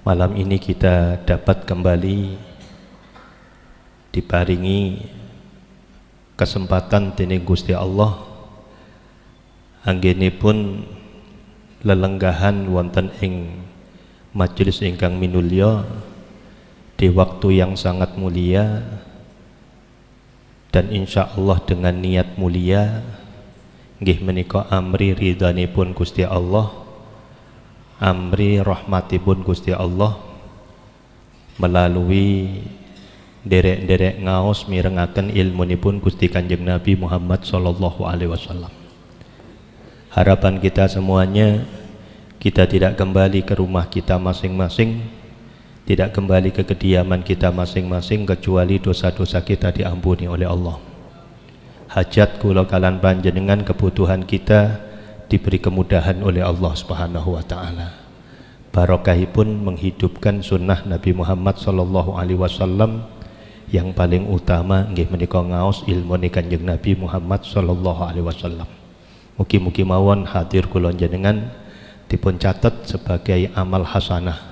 Malam ini kita dapat kembali diparingi kesempatan dening Gusti Allah anggenipun lelenggahan wonten ing majelis ingkang minulya di waktu yang sangat mulia, dan insya Allah dengan niat mulia nggih menika amri ridhanipun Gusti Allah, amri rahmatipun Gusti Allah, melalui derek-derek ngaos mirengaken ilmunipun Gusti Kanjeng Nabi Muhammad sallallahu alaihi wasallam. Harapan kita semuanya, kita tidak kembali ke rumah kita masing-masing, tidak kembali ke kediaman kita masing-masing kecuali dosa-dosa kita diampuni oleh Allah. Hajat kula kalan panjenengan, kebutuhan kita diberi kemudahan oleh Allah Subhanahu wa taala. Barokahipun menghidupkan sunnah Nabi Muhammad sallallahu alaihi wasallam yang paling utama nggih menika ngaos ilmu Kanjeng Nabi Muhammad sallallahu alaihi wasallam. Mugi-mugi mawon hadir kula jenengan dipun catet sebagai amal hasanah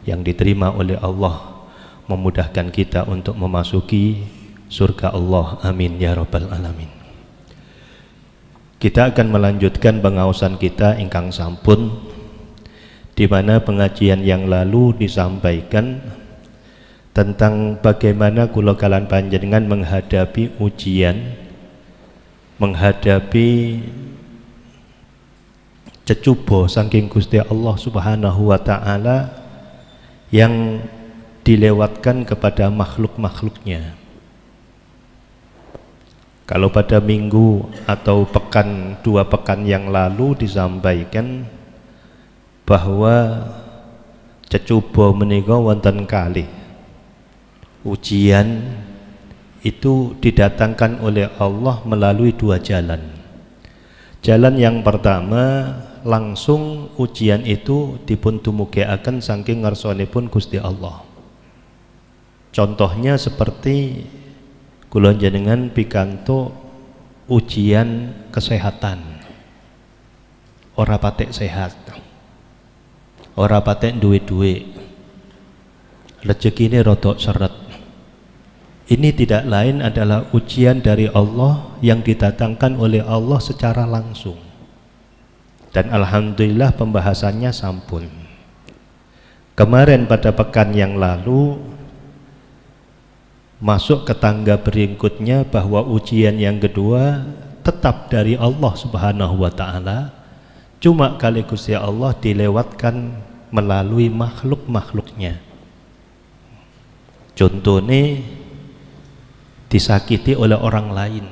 yang diterima oleh Allah, memudahkan kita untuk memasuki surga Allah. Amin ya rabbal alamin. Kita akan melanjutkan pengaosan kita ingkang sampun, di mana pengajian yang lalu disampaikan tentang bagaimana kula kalan panjenengan menghadapi ujian, menghadapi cecubo saking Gusti Allah Subhanahu wa taala yang dilewatkan kepada makhluk-makhluknya. Kalau pada minggu atau pekan, 2 pekan yang lalu disampaikan bahwa cecubo menika wonten kalih. Ujian itu didatangkan oleh Allah melalui 2 jalan. Jalan yang pertama, langsung ujian itu dipun tumugekaken saking ngarsanipun Gusti Allah. Contohnya seperti kula jenengan pikantuk ujian kesehatan, ora patek sehat, ora patek duwe-duwe, rezekine rodok seret. Ini tidak lain adalah ujian dari Allah yang didatangkan oleh Allah secara langsung. Dan alhamdulillah pembahasannya sampun. Kemarin pada pekan yang lalu masuk ke tangga berikutnya bahwa ujian yang kedua tetap dari Allah Subhanahu wa taala, cuma kali Gusti Allah dilewatkan melalui makhluk-makhluknya. Contohnya disakiti oleh orang lain.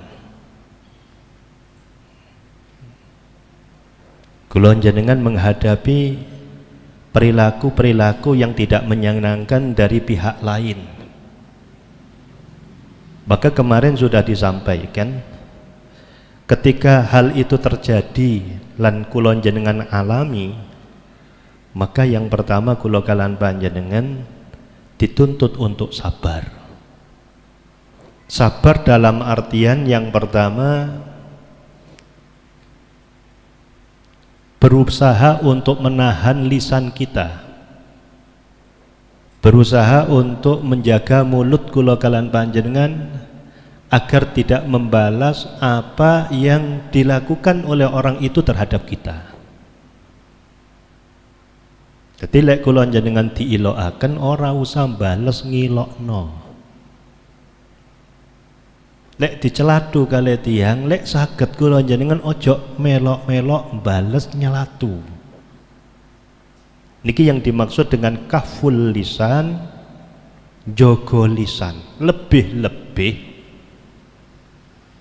Kula jenengan menghadapi perilaku-perilaku yang tidak menyenangkan dari pihak lain. Maka kemarin sudah disampaikan, ketika hal itu terjadi lan kula jenengan alami, maka yang pertama kula kalan panjenengan dituntut untuk sabar. Sabar dalam artian yang pertama, berusaha untuk menahan lisan kita, berusaha untuk menjaga mulut kula kalan panjenengan agar tidak membalas apa yang dilakukan oleh orang itu terhadap kita. Jadi lek kula jenengan diilokaken ora usah bales ngilokno. Lek dicelatu kali tiang, lek saged kula jenengan ojo melok-melok bales nyelatu. Niki yang dimaksud dengan kaful lisan, jogo lisan. Lebih-lebih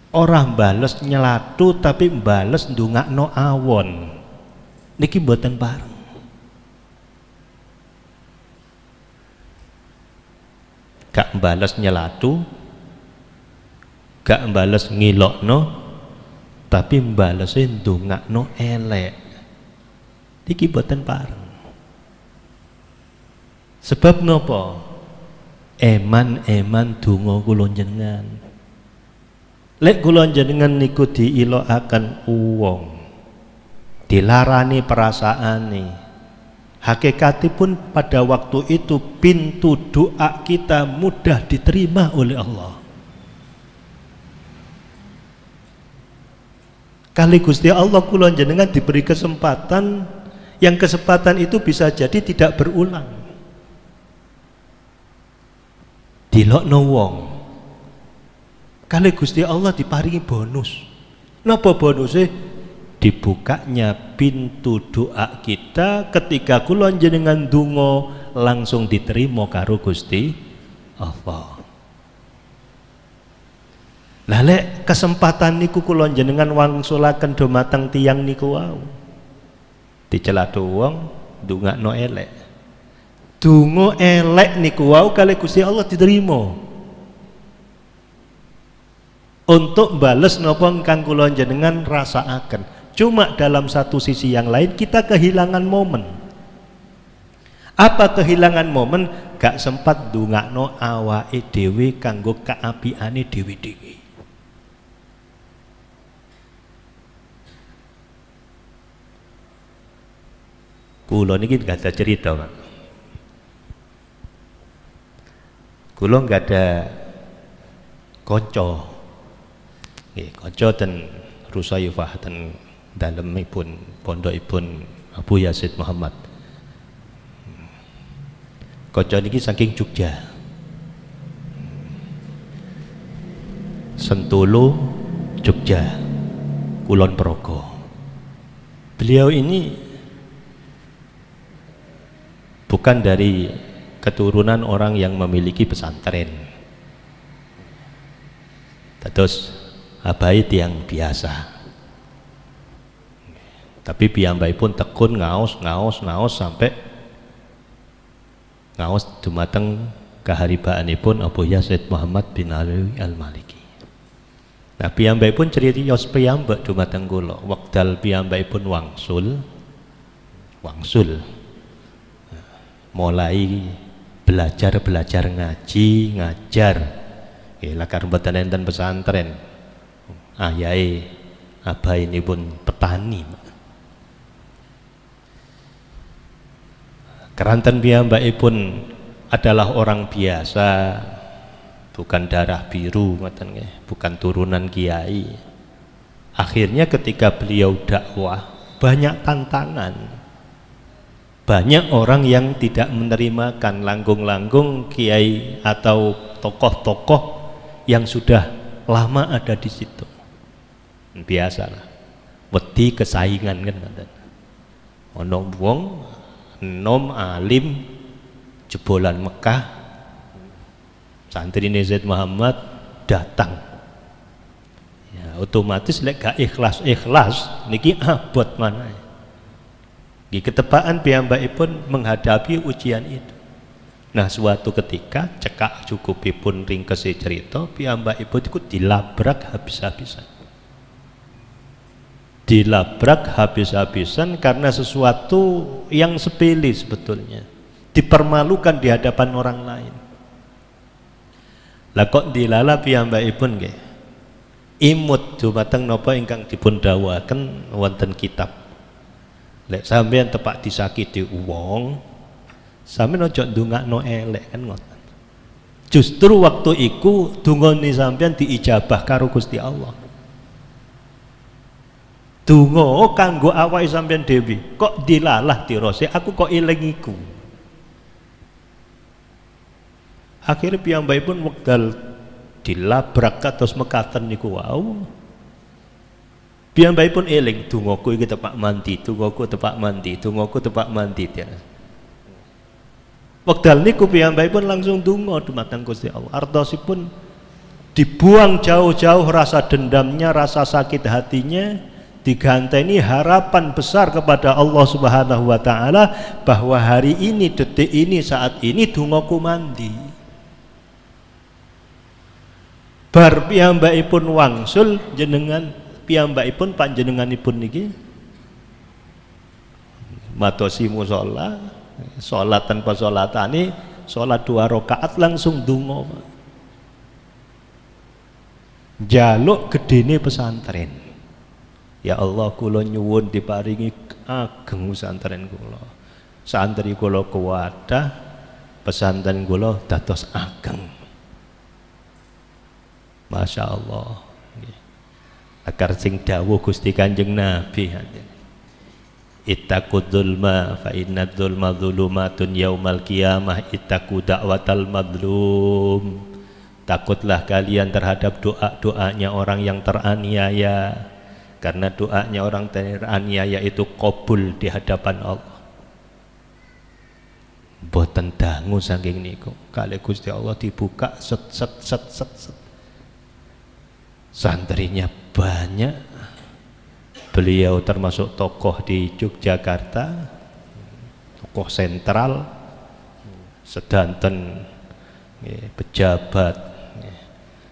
orang bales nyelatu tapi bales ndongakno awon. Niki mboten bareng. Gak bales nyelatu, gak bales ngilokno, tapi balese ndongakno elek. Niki mboten bareng. Sebab nopo? Eman-eman donga kula jenengan. Lek kula jenengan niku diilokaken wong, dilarani perasaane, Hakikatipun pada waktu itu pintu doa kita mudah diterima oleh Allah. Kali Gusti Allah kula jenengan diberi kesempatan, yang kesempatan itu bisa jadi tidak berulang. Dilokno wong, kali Gusti Allah diparingi bonus. Napa bonusnya? Dibukanya pintu doa kita ketika kula jenengan donga langsung diterima karo Gusti Allah. Lah lek kesempatan niku kula jenengan wangsulaken dumateng tiyang niku wau. Dicelathu wong ndongakno elek. Donga elek niku wau kali Gusti Allah diterima. Untuk bales napa ingkang kula jenengan rasakaken. Cuma dalam satu sisi yang lain kita kehilangan momen. Apa kehilangan momen? Gak sempat ndongakno awake dhewe kanggo kaapiane dhewe-dhewe. Kula niki gak ada cerita, Pak. Kula gak ada kanca. Nggih, kanca ten Rusayyufah ten dalemipun pondokipun Abu Yazid Muhammad. Kanca niki saking Jogja. Sentolo, Jogja, Kulon Progo. Beliau ini bukan dari keturunan orang yang memiliki pesantren. Terus abai yang biasa. Tapi piyambakipun tekun ngaos sampai ngaos dumateng kaharibaanipun Abu Yazid Muhammad bin Ali Al-Maliki. Nah piyambakipun criyos piyambak dumateng kula wekdal piyambakipun wangsul mulai belajar ngaji, ngajar. Nggih, lakar mboten enten pesantren. Ayahe abainipun petani. Keranten piyambakipun adalah orang biasa, bukan darah biru, bukan turunan kiai. Akhirnya ketika beliau dakwah banyak tantangan, banyak orang yang tidak menerimakan langgung-langgung kiai atau tokoh-tokoh yang sudah lama ada di situ. Biasalah, wedi kesaingan kan, ono wong nom alim jebolan Mekah, santri Zaid Muhammad datang, ya otomatis lek gak ikhlas niki abot mana. Di ketepaan piyambakipun menghadapi ujian itu. Nah suatu ketika cekak cukupipun ringkesi cerita piyambakipun itu dilabrak habis-habisan. Dilabrak habis-habisan karena sesuatu yang sepele sebetulnya, dipermalukan di hadapan orang lain. Lah kok dilala piyambakipun nggih imut dumateng napa ingkang dipun dawuhaken wonten kitab. Lek sampeyan tepak disakiti wong, sampeyan aja ndongakno elek kan ngoten. Justru waktu iku dungane sampeyan diijabah karo Gusti Allah. Donga kanggo awake sampeyan dhewe, kok dilalah dirose aku kok eling iku. Akhire piyambakipun wekdal dilabrak kados mekaten niku wau. Piyambakipun eling dongaku iki tepak mandi, dongaku tepak mandi, dongaku tepak mandi. Wekdal niku piyambakipun langsung donga dumateng Gusti Allah. Artosipun dibuang jauh-jauh rasa dendamnya, rasa sakit hatinya, diganteni harapan besar kepada Allah Subhanahu wa taala bahwa hari ini, detik ini, saat ini dongaku mandi. Bar piyambakipun wangsul jenengan piyambakipun panjenenganipun niki matosi musala, salat tanpa salatane, salat 2 rakaat langsung donga. Jaluk gedene pesantren. Ya Allah kula nyuwun diparingi ageng pesantren kula. santri kula kuwadah, pesantren kula dados ageng. Masya Allah. Akar sing dawuh Gusti Kanjeng Nabi, ittaqud dzulma fa inna dzulma dzulumatun yaumal qiyamah, ittaqu da'watal madlum. Takutlah kalian terhadap doa-doanya orang yang teraniaya, karena doanya orang teraniaya itu qabul di hadapan Allah. Boten dangu saking niku, kali Gusti Allah dibuka set set set set set. Santrinya banyak. Beliau termasuk tokoh di Yogyakarta, tokoh sentral, sedanten pejabat,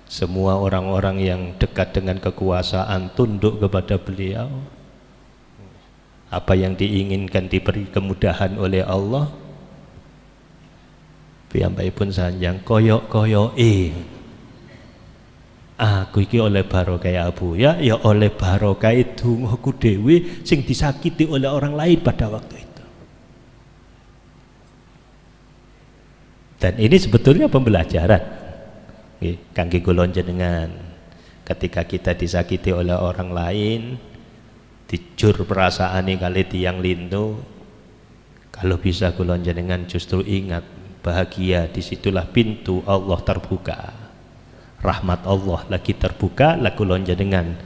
semua orang-orang yang dekat dengan kekuasaan tunduk kepada beliau. Apa yang diinginkan diberi kemudahan oleh Allah. Piyambakipun sanjang koyok-koyoke. Aku iki oleh barokah Abu ya oleh barokah dongaku dhewe sing disakiti oleh orang lain pada waktu itu. Dan ini sebetulnya pembelajaran kangge kula jenengan, ketika kita disakiti oleh orang lain, dijur perasaane kali tiyang lintu, kalau bisa kula jenengan justru ingat bahagia, disitulah pintu Allah terbuka. Rahmat Allah lagi terbuka, laku lonja dengan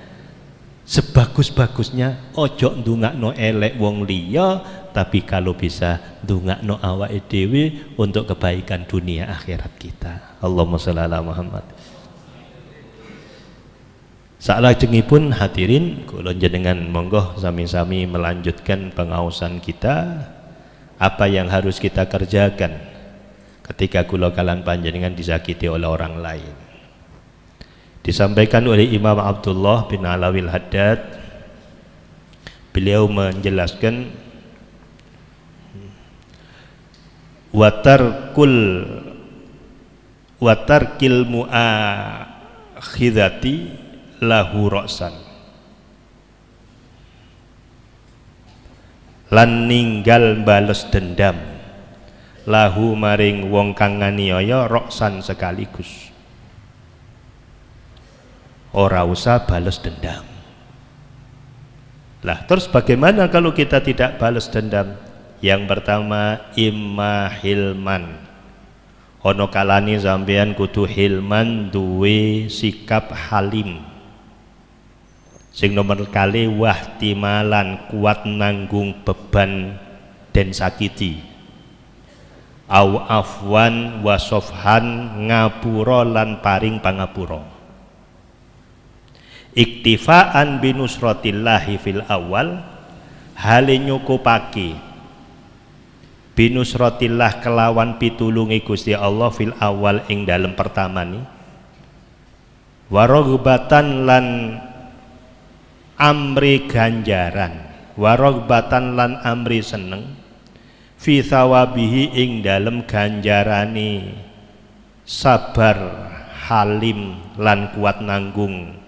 sebagus-bagusnya ojo ndungakno elek wong liya, tapi kalau bisa ndungakno awake dhewe untuk kebaikan dunia akhirat kita. Allahumma sholli ala Muhammad. Salajengipun hadirin kula njenengan monggo sami-sami melanjutkan pengaosan kita, apa yang harus kita kerjakan ketika kula kalan panjenengan disakiti oleh orang lain. Disampaikan oleh Imam Abdullah bin Alawil Haddad, beliau menjelaskan watarkil mu'akhidati lahu ra'san, lan ninggal bales dendam lahu maring wong kang nganiaya ra'san sekaligus. Ora usah balas dendam. Lah terus bagaimana kalau kita tidak balas dendam? Yang pertama imma hilman. Ono kalani sampean kudu hilman, duwe sikap halim. Sing nomor kali wahtimalan, kuat nanggung beban dan sakiti. Au afwan wasofhan, ngapura lan paring pangapura. Iktifaan binusratillahi fil awal, hale nyukupake binusratillah kelawan pitulungi Gusti Allah fil awal ing dalem pertamani, warogbatan lan amri ganjaran, warogbatan lan amri seneng fi thawabihi ing dalem ganjarani sabar halim lan kuat nanggung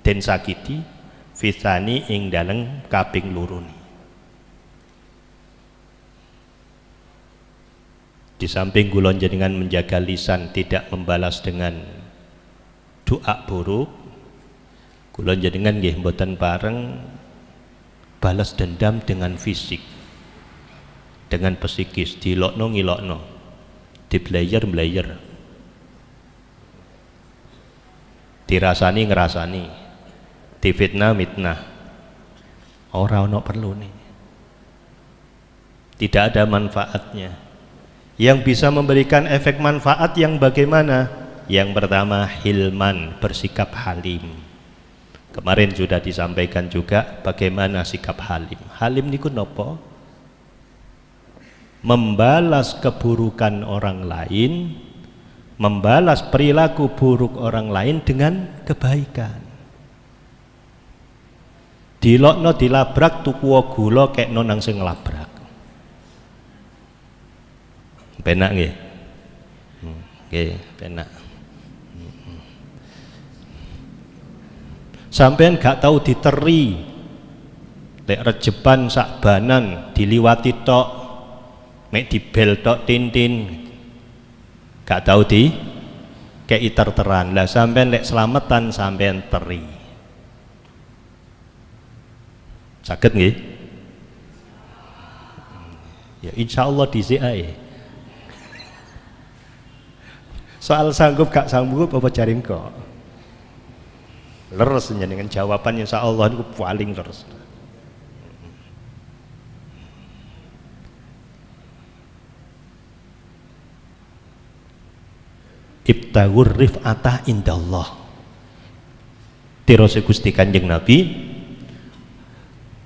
den sakiti fitani ing dalem kaping luruni. Di samping kula jenengan menjaga lisan tidak membalas dengan doa buruk, kula jenengan nggih mboten pareng balas dendam dengan fisik, dengan psikis, dilokno ngilokno, diblayer-blayer, dirasani ngerasani, difitnah mitnah. Ora ono perlu nih, tidak ada manfaatnya. Yang bisa memberikan efek manfaat yang bagaimana? Yang pertama hilman, bersikap halim. Kemarin sudah disampaikan juga bagaimana sikap halim. Halim niku nopo? Membalas keburukan orang lain, membalas perilaku buruk orang lain dengan kebaikan. Dilokno dilabrak tuku gula kekno nang sing nglabrak. Penak nggih. Nggih, penak. Sampean gak tahu diteri. Lek rejeban sakbanan diliwati tok mek dibel tok tintin gak tau di kei terteran. Lah sampean lek selamatan sampean teri. Saged nggih? Ya insyaallah dhisik ae. Soal sanggup gak sanggup apa jaring kok. Leres dengan jawaban insyaallah niku paling leres. Ibtagur rif'ata indallah. Tirose Gusti Kanjeng Nabi,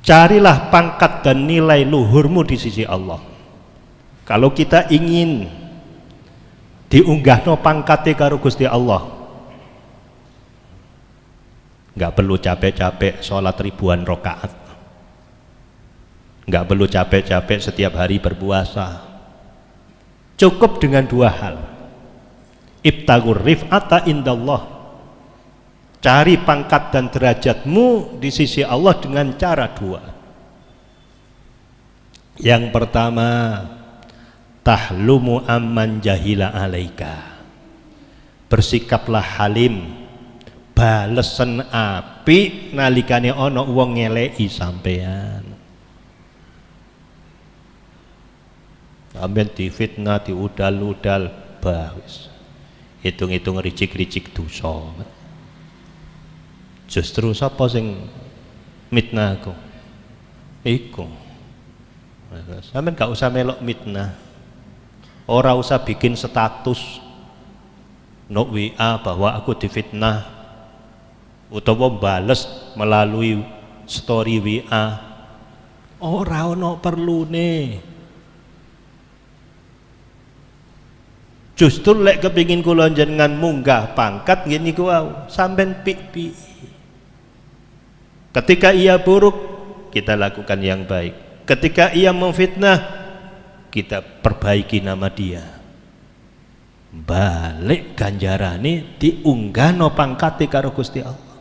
carilah pangkat dan nilai luhurmu di sisi Allah. Kalau kita ingin diunggahno pangkate karo Gusti Allah, nggak perlu capek-capek sholat ribuan rakaat, nggak perlu capek-capek setiap hari berpuasa. Cukup dengan dua hal. Ibtagur rif'ata indallah, cari pangkat dan derajatmu di sisi Allah dengan cara dua. Yang pertama, tahlumu amman jahila alaika, bersikaplah halim, balesen api nalikane ana wong ngeleki sampean. Sampeyan difitnah, diudal-udal, bawis hitung-hitung ricik-ricik dosa. Justru sapa sing mitnah aku? Iku. Sampeyan gak usah melok mitnah. Ora usah bikin status no WA bahwa aku difitnah, utawa bales melalui story WA. Ora ono perlune. Justru lek kepingin kula jenengan munggah pangkat nggih niku wau, sampean pik-pik. Ketika ia buruk, kita lakukan yang baik. Ketika ia memfitnah, kita perbaiki nama dia. Balik ganjarane diunggahno pangkate karo Gusti Allah.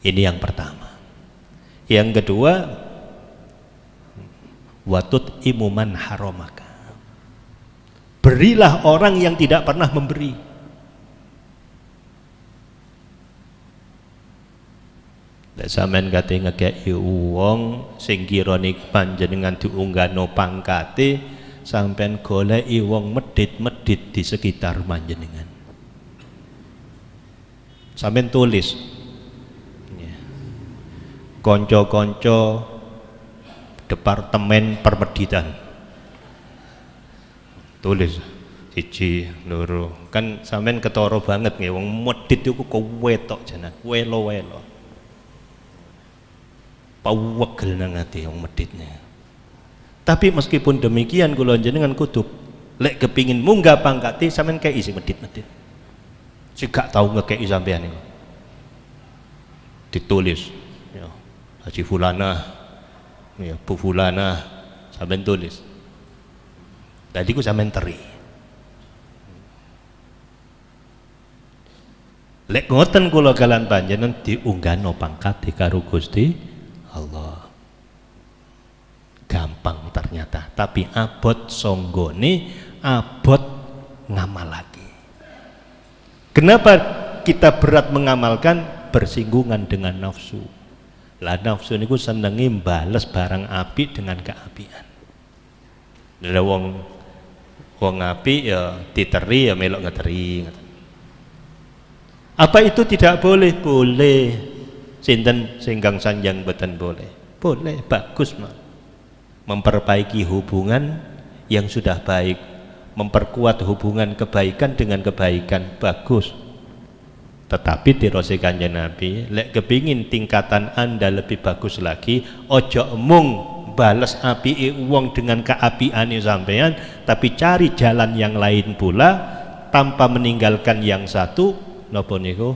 Ini yang pertama. Yang kedua, watut imuman haramaka, berilah orang yang tidak pernah memberi. Lek sampean kate ngekeki wong sing kirane panjenengan diunggahno pangkate, sampean goleki wong medit-medit di sekitar panjenengan. Sampean tulis konco-konco departemen permeditan, tulis siji loro, kan sampean ketara banget nggih wong medit iku kowe tok jeneng welo-welo pawegel nang ati wong meditnya. Tapi meskipun demikian kula jenengan kudu lek kepingin munggah pangkate sampean kei sing medit-medit sing gak tau ngekeki sampean niku ditulis ya Haji Fulana ya Bu Fulana, sampean tulis. Tadi ku sampean teri. Lek ngoten kula kalan panjenengan diunggahno pangkat karo Gusti Allah. Gampang ternyata, tapi abot songgone, abot ngamalake. Kenapa kita berat mengamalkan? Bersinggungan dengan nafsu. Lah nafsu niku senengi mbales barang apik dengan keapian. Lha wong apik ya diteri ya melok ngeteri. Apa itu tidak boleh? Boleh. Sinten singgang sanjang boten boleh? Boleh, bagus mah. Memperbaiki hubungan yang sudah baik, memperkuat hubungan kebaikan dengan kebaikan, bagus. Tetapi dirose Kanjeng Nabi, lek kepingin tingkatan Anda lebih bagus lagi, ojo mung bales apike wong dengan keapiane sampean, tapi cari jalan yang lain pula tanpa meninggalkan yang satu. Napa niku?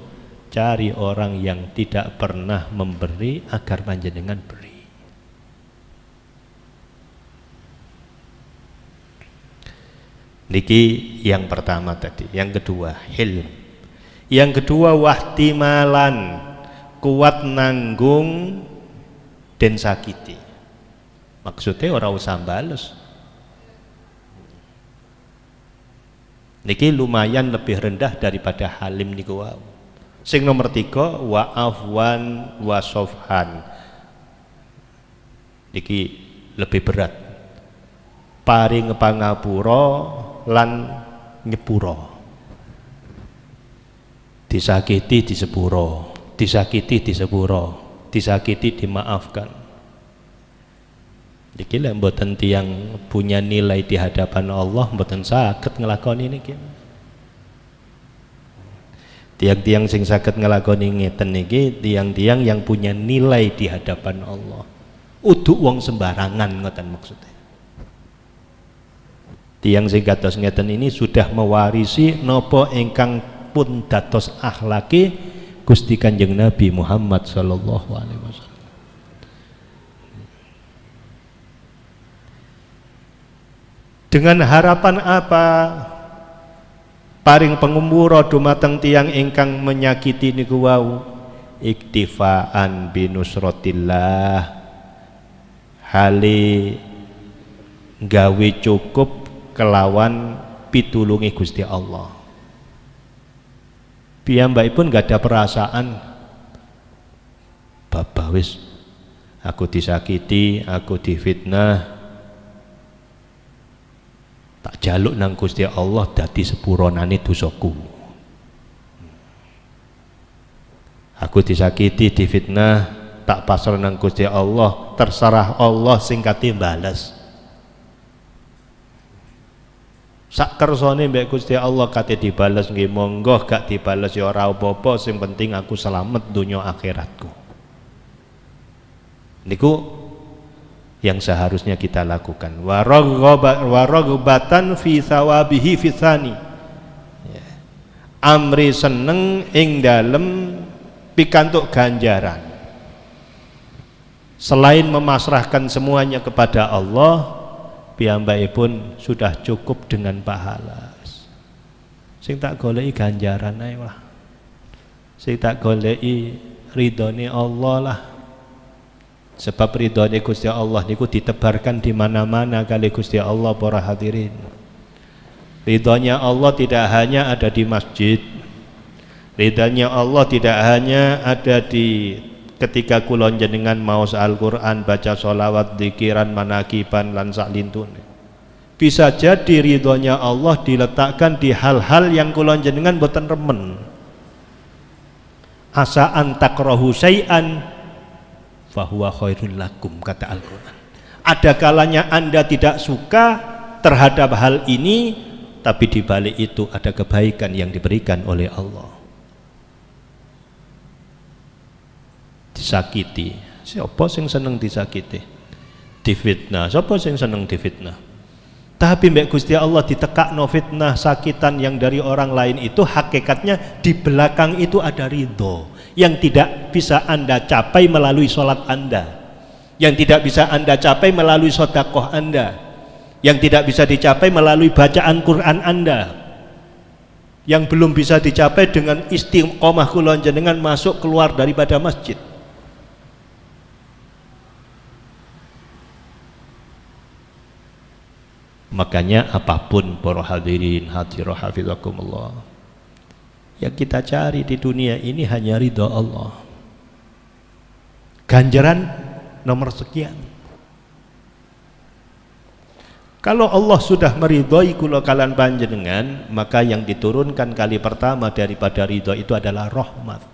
Cari orang yang tidak pernah memberi agar panjenengan beri. Niki yang pertama tadi. Yang kedua, hilm. Yang kedua, wahtimalan, kuat nanggung dan sakiti. Maksudnya orang usah bales. Niki lumayan lebih rendah daripada halim niku wau. Sing nomor 3 wa afwan wa sofhan. Niki lebih berat. Paring pangapura lan nyepura. Disakiti disepuro, disakiti disepuro, disakiti dimaafkan. Niki lek mboten tiyang punya nilai di hadapan Allah mboten saged nglakoni niki. Tiang-tiang sing saged nglakoni ngeten niki tiang-tiang yang punya nilai di hadapan Allah. Uduk wong sembarangan ngoten maksudnya. Tiang sing kados ngeten ini sudah mewarisi napa ingkang pun dados akhlaki Gusti Kanjeng Nabi Muhammad sallallahu alaihi wasallam. Dengan harapan apa? Paring pengumuro dumateng tiang ingkang menyakiti niku wau iktifaan binusratillah, hale gawe cukup kelawan pitulungi Gusti Allah. Piyambakipun gak ada perasaan babah wis aku disakiti, aku difitnah, tak jaluk nang Gusti Allah dadi sepuronane dosaku. Aku disakiti, difitnah, tak pasrah nang Gusti Allah, terserah Allah sing kate bales. Sak kersane mbek Gusti Allah kate dibales nggih monggo, gak dibales ya ora apa-apa, sing penting aku selamat dunya akhiratku. Niku yang seharusnya kita lakukan. Waraghbatan fi thawabihi fitsani. Ya. Amri seneng ing dalem pikantuk ganjaran. Selain memasrahkan semuanya kepada Allah, piyambakipun sudah cukup dengan pahala. Sing tak goleki ganjaran ae lah. Sing tak goleki ridhone Allah lah. Sebab ridhonya Gusti Allah niku ditebarkan di mana-mana kali Gusti Allah para hadirin. Ridhonya Allah tidak hanya ada di masjid. Ridhonya Allah tidak hanya ada di ketika kula jenengan maos Al-Qur'an, baca sholawat, dzikiran, manakiban lan saklintun. Bisa jadi ridhonya Allah diletakkan di hal-hal yang kula jenengan boten remen. Asa an takrahu syai'an fahuwa khairul lakum, kata Al-Quran. Ada kalanya Anda tidak suka terhadap hal ini, tapi di balik itu ada kebaikan yang diberikan oleh Allah. Disakiti, siapa sing seneng disakiti? Difitnah, siapa sing seneng difitnah? Tapi mbek Gusti Allah ditekakno fitnah sakitan yang dari orang lain itu hakikatnya di belakang itu ada ridho yang tidak bisa Anda capai melalui sholat Anda, yang tidak bisa Anda capai melalui sedekah Anda, yang tidak bisa dicapai melalui bacaan Quran Anda, yang belum bisa dicapai dengan istiqomah kula jenengan masuk keluar daripada masjid. Makanya apapun para hadirin hadirah hafizakumullah, yang kita cari di dunia ini hanya ridha Allah. Ganjaran nomor sekian. Kalau Allah sudah meridhoi kula kalan panjenengan, maka yang diturunkan kali pertama daripada ridha itu adalah rahmat.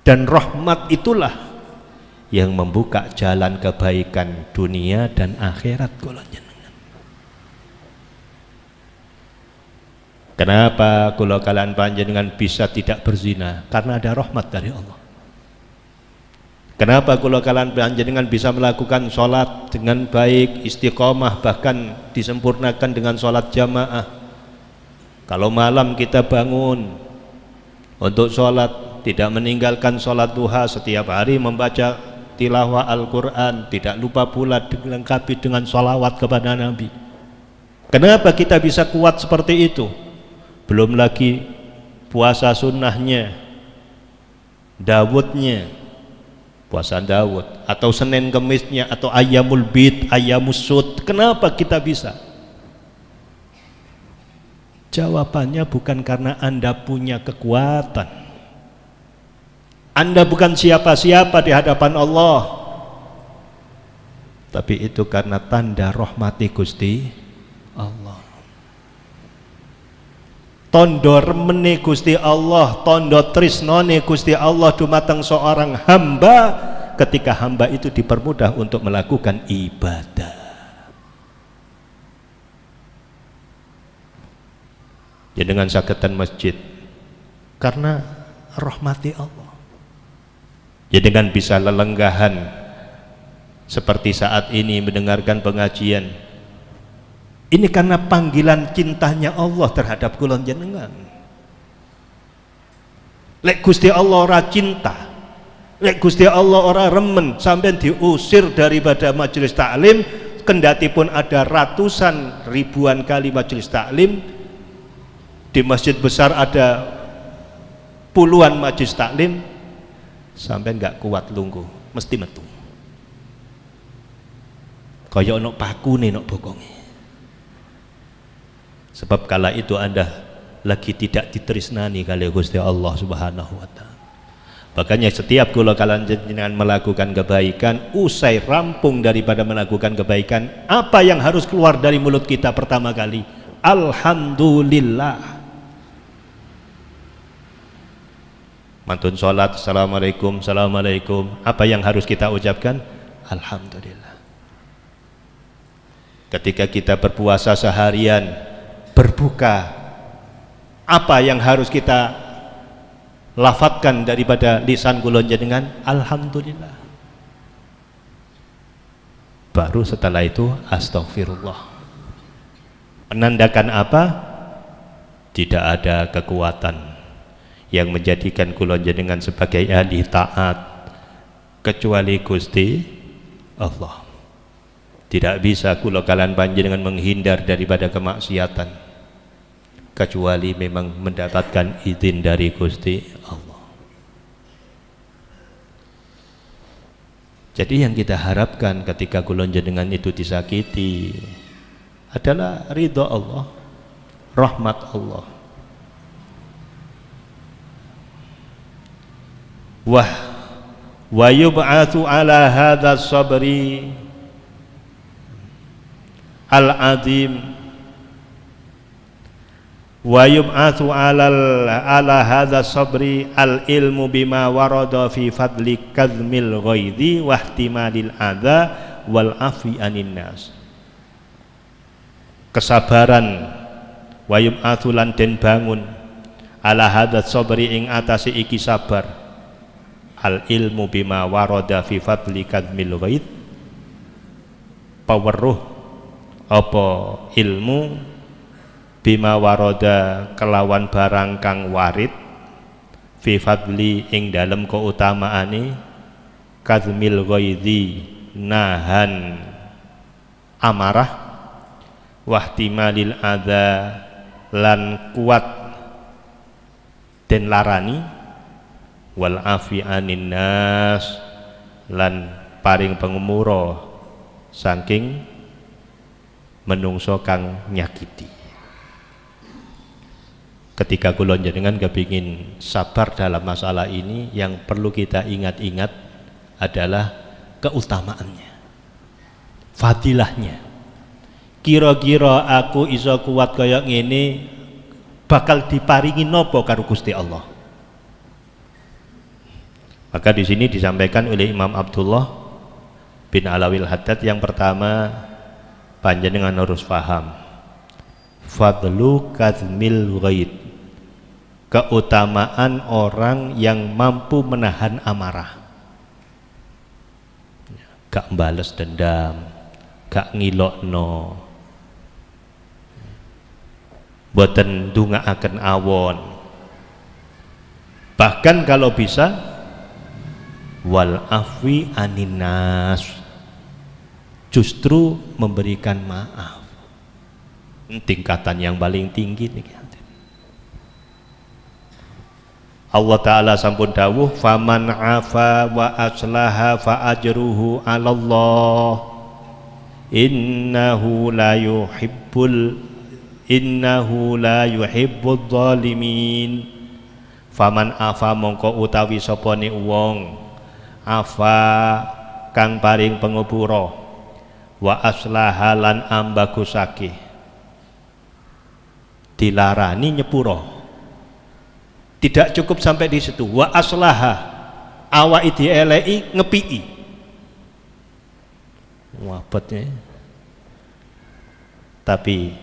Dan rahmat itulah yang membuka jalan kebaikan dunia dan akhirat kula jenengan. Kenapa kula kalian panjenengan bisa tidak berzina? Karena ada rahmat dari Allah. Kenapa kula kalian panjenengan bisa melakukan sholat dengan baik, istiqomah, bahkan disempurnakan dengan sholat jamaah? Kalau malam kita bangun untuk sholat, tidak meninggalkan sholat duha, setiap hari membaca tilawah Al-Quran, tidak lupa pula dilengkapi dengan sholawat kepada Nabi. Kenapa kita bisa kuat seperti itu? Belum lagi puasa sunnahnya, Dawudnya, puasa Daud, atau Senin Kemisnya, atau Ayyamul Bid, Ayyamus Sud. Kenapa kita bisa? Jawabannya bukan karena Anda punya kekuatan. Anda bukan siapa-siapa di hadapan Allah, tapi itu karena tanda rahmati Gusti Allah. Tondo remene Gusti Allah, tondo trisnone Gusti Allah dumateng seorang hamba, ketika hamba itu dipermudah untuk melakukan ibadah. Ya dengan saketan masjid karena rahmati Allah. Ya dengan bisa lelenggahan seperti saat ini mendengarkan pengajian, ini karena panggilan cintanya Allah terhadap kula jenengan. Lek Gusti Allah ora cinta, lek Gusti Allah ora remen sampean diusir daripada majelis taklim, kendati pun ada ratusan ribuan kali majelis taklim, di masjid besar ada puluhan majelis taklim, sampean nggak kuat lungguh, mesti metu. Kaya ono pakune nok bokonge. Sebab kala itu Anda lagi tidak ditresnani kali Gusti Allah Subhanahu wa taala. Makanya setiap kula kalian jenengan melakukan kebaikan, usai rampung daripada melakukan kebaikan, apa yang harus keluar dari mulut kita pertama kali? Alhamdulillah. Mantun sholat, assalamualaikum, assalamualaikum. Apa yang harus kita ucapkan? Alhamdulillah. Ketika kita berpuasa seharian, berbuka, apa yang harus kita lafadzkan daripada lisan kula jenengan? Alhamdulillah. Baru setelah itu astaghfirullah. Menandakan apa? Tidak ada kekuatan yang menjadikan kula jenengan sebagai ahli taat kecuali Gusti Allah. Tidak bisa kula kalian panjenengan menghindar daripada kemaksiatan kecuali memang mendapatkan izin dari Gusti Allah. Jadi yang kita harapkan ketika kula jenengan itu disakiti adalah ridha Allah, rahmat Allah. Wa yub'atsu ala hadza sabri al-azim, wa yub'atsu ala hadza sabri al-ilmu bima warada fi fadli kazmil ghaidhi wa ihtimalil adza wal afi anin nas. Kesabaran, wa yub'atsu lan den bangun ala hadza sabri ing atase iki sabar, al-ilmu bima warada fi fadli kazmil ghaidh, paweruh apa ilmu bima waroda kelawan barang kang warid fi fadli ing dalem keutamaane kazmil ghaidhi nahan amarah wahtimalil adza lan kuat den larani wal afi anin nas lan paring pangumura saking menungso kang nyakiti. Ketika kula jenengan kepingin sabar dalam masalah ini, yang perlu kita ingat-ingat adalah keutamaannya, fadilahnya. Kira-kira aku iso kuat kaya ngene bakal diparingi nopo karo Gusti Allah. Maka di sini disampaikan oleh Imam Abdullah bin Alawil Haddad, yang pertama panjenengan harus paham fadlu kazmil ghaid, keutamaan orang yang mampu menahan amarah, gak mbales dendam, gak ngilokno, boten ndongaaken awon, bahkan kalau bisa wal afwi aninas, justru memberikan maaf. Tingkatan yang paling tinggi nih. Allah Ta'ala sampun dawuh faman afa wa aslaha fa ajruhu 'alallah innahu la yuhibbul zalimin. Faman afa mongko utawi sapane wong afa kang paring pangapura wa aslaha lan ambagusake dilarani nyepuro. Tidak cukup sampai di situ. Wa aslaha awak dieleki ngepiki. Wabetnya. Tapi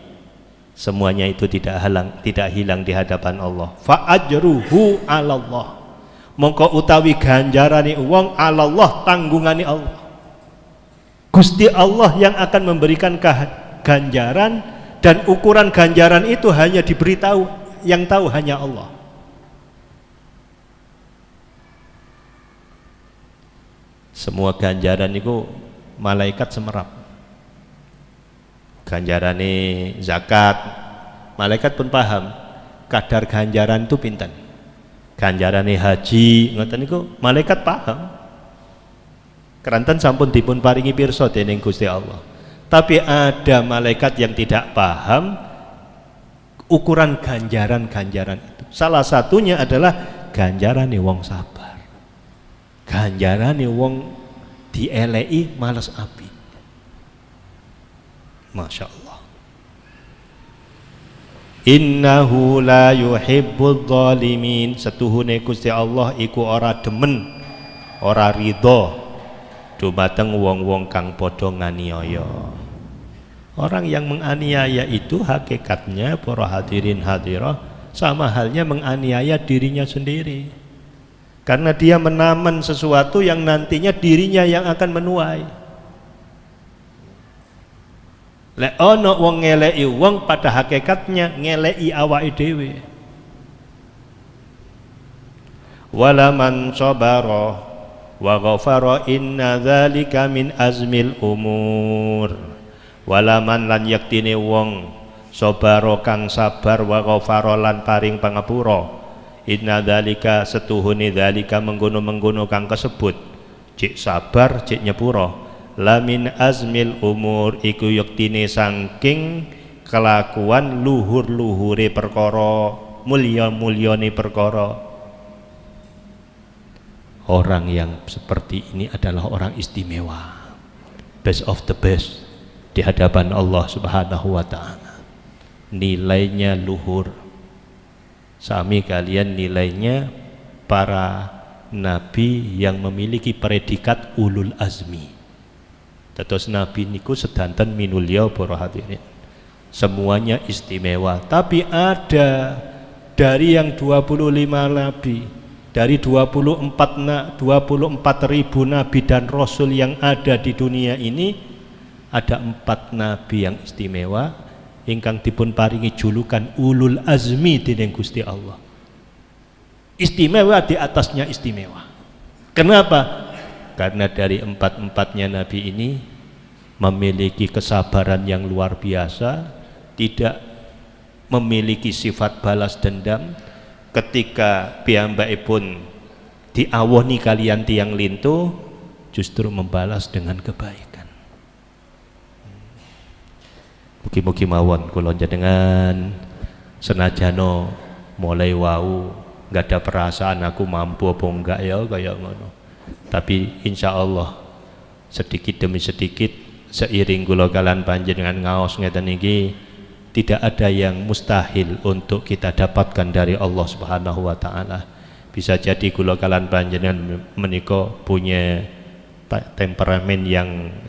semuanya itu tidak hilang di hadapan Allah. Fa ajruhu 'ala Allah. Mongko utawi ganjarane wong 'ala Allah, tanggungane Allah. Gusti Allah yang akan memberikan ganjaran, dan ukuran ganjaran itu hanya diberitahu, yang tahu hanya Allah. Semua ganjaran itu malaikat semerap. Ganjarane zakat, malaikat pun paham kadar ganjaran itu pinten. Ganjarane haji, ngoten niku malaikat paham. Keranten sampun dipun paringi pirsa dening Gusti Allah. Tapi ada malaikat yang tidak paham ukuran ganjaran-ganjaran itu. Salah satunya adalah ganjarane wong sabar. Ganjarane wong dieleki males api. Masya Allah. Innahu la yuhibbul zalimin. Setuhune Gusti Allah iku ora demen, ora ridho dumateng wong-wong kang padha nganiaya. Orang yang menganiaya itu hakikatnya para hadirin hadirah sama halnya menganiaya dirinya sendiri. Karena dia menaman sesuatu yang nantinya dirinya yang akan menuai. Lek ana wong ngeleki wong pada hakikatnya ngeleki awake dhewe. Wala man sabara wa ghafara inna dzalika min azmil umur. Wala man lan yaktine wong sabara kang sabar wa ghafara lan paring pangapura. Inna dzalika setuhune dzalika menggono-menggono kang kasebut cik sabar cik nyepuro lamin azmil umur iku yektine saking kelakuan luhur-luhure perkara mulya-mulyane perkara. Orang yang seperti ini adalah orang istimewa, best of the best di hadapan Allah Subhanahu wa ta'ala. Nilainya luhur. Sami kalian nilainya para nabi yang memiliki predikat ulul azmi. Terus nabi niku sedanten minulya para hadirin. Semuanya istimewa, tapi ada dari yang 25 nabi, dari 24 ribu nabi dan rasul yang ada di dunia ini, ada 4 nabi yang istimewa ingkang dipun paringi julukan ulul azmi dening Gusti Allah. Istimewa di atasnya istimewa. Kenapa? Karena dari 4-4-nya nabi ini memiliki kesabaran yang luar biasa, tidak memiliki sifat balas dendam. Ketika piyambakipun diawoni kalian tiang lintu, justru membalas dengan kebaikan. Mugi-mugi mawon kula jenengan senajano mulai wau nggak ada perasaan aku mampu apa enggak ya kayak ngono, tapi insya Allah sedikit demi sedikit seiring kula kalian panjenengan ngaos ngeten iki tidak ada yang mustahil untuk kita dapatkan dari Allah Subhanahu wa ta'ala. Bisa jadi kula kalian panjenengan menika punya temperamen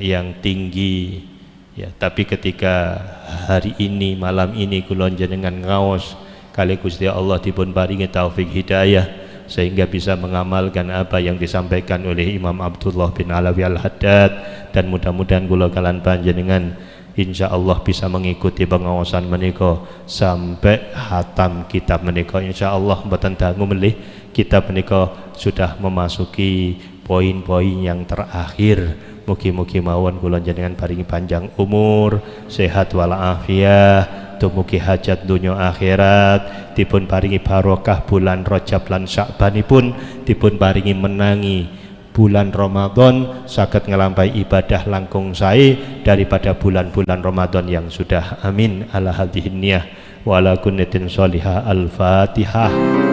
yang tinggi ya, tapi ketika hari ini malam ini kula jenengan ngaos kali Gusti Allah dipun paringi taufik hidayah sehingga bisa mengamalkan apa yang disampaikan oleh Imam Abdullah bin Alawi Al-Haddad, dan mudah-mudahan kula kalian panjenengan insya Allah bisa mengikuti pengawasan menika sampai hatam kitab menika. Insya Allah mboten dangu melih kitab menika sudah memasuki poin-poin yang terakhir. Mugi-mugi mawon kula jenengan paringi panjang umur, sehat walafiat, dumugi hajat dunya akhirat, dipun paringi barokah bulan Rajab lan Sya'banipun, dipun paringi menangi bulan Ramadan, saged ngelampahi ibadah langkung sae daripada bulan-bulan Ramadan yang sudah. Amin ala hadhihi niyah wa ala kunnatin sholihah. Al-Fatihah.